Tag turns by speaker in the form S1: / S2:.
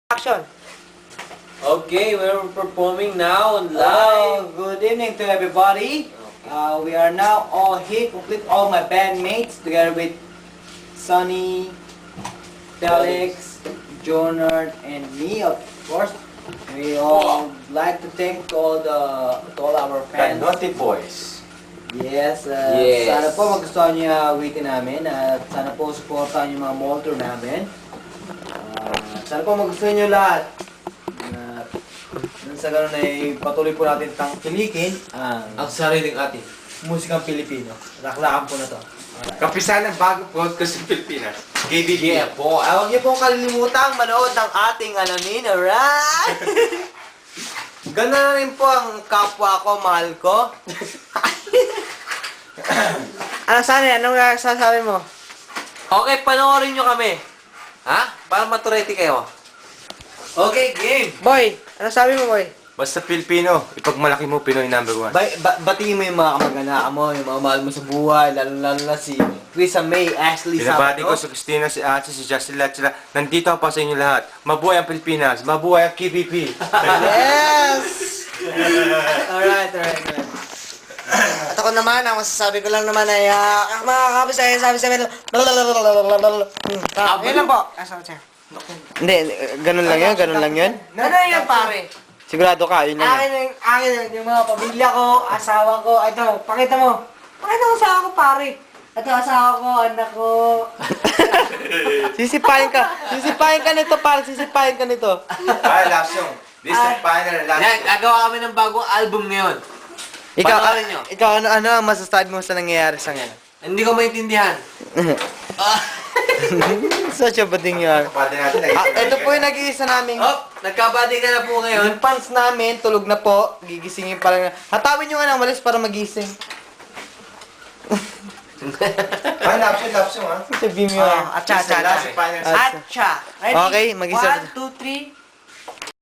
S1: Action!
S2: Okay, we're performing now on
S1: Hello,
S2: live.
S1: good evening to everybody. We are now all here, complete all my bandmates, together with Sunny, Felix, Jonard, and me, of course. We all like to thank all our fans.
S3: Naughty Boys.
S1: Yes,
S2: Yes.
S1: sana po magustuhan niyo yung awitin namin at sana po supportahan yung mga molto namin. Sana po magustuhan niyo lahat. At nang sa ganun ay patuloy po natin tangkilikin ang
S2: sariling atin.
S1: musikang Pilipino. Laklakan po na to.
S3: Kapisan ng bagong podcast sa Pilipinas. KBB.
S1: Yeah po. Huwag niyo pong kalilimutang manood ng ating alamin, alright? Ganun na rin po ang kapwa ko, mahal ko. Ano sana? Anong sasabi mo?
S2: Okay, panoorin nyo kami. Ha? Para maturete kayo. Okay, game.
S1: Boy, ano sabi mo, boy?
S3: Basta Pilipino, ipagmalaki mo Pinoy #1.
S1: Batiin mo yung mga kamag-anak mo, yung mga mahal mo sa buhay, lalo na si Krisa May, Ashley
S3: Binabati ko
S1: Sabado.
S3: si Christina, si Ate, si Justin, lahat sila. Nandito ako pa sa inyo lahat. Mabuhay ang Pilipinas, mabuhay ang KBP.
S1: Yes! Alright. At ako naman, ang masasabi ko lang naman ay, mga kapis ay sabi sa amin, yun lang po. Hindi, ganun lang yun? Ano yun, pare? Sigurado ka, yun lang yun. Akin yung mga pamilya ko, asawa ko, ito, pakita mo. Pakita mo sa ako, pare. Ito, asawa ko, anak ko. Sisipahin ka nito, pare, sisipahin ka nito.
S3: Ay, last song. This is the final last
S2: Yan,
S3: song.
S2: gagawa kami ng bagong album ngayon. Panoorin nyo.
S1: Ikaw, ano ang masasabi mo sa nangyayari sa ngayon?
S2: Hindi ko maintindihan.
S1: Such a bading yar.
S3: Kapatid natin,
S1: Ito po yung nag-iisa naming...
S2: Oh, nagkabati ka na po ngayon.
S1: Yung pants namin, tulog na po. Gigisingin pa lang. Hatawin nyo nga ng walis para magising.
S3: Ay, last song ha.
S1: Sabihin mo yun.
S2: Atcha.
S3: Last and final song.
S2: Atcha. Ready?
S1: Okay, mag-isa.
S2: 1, 2, 3.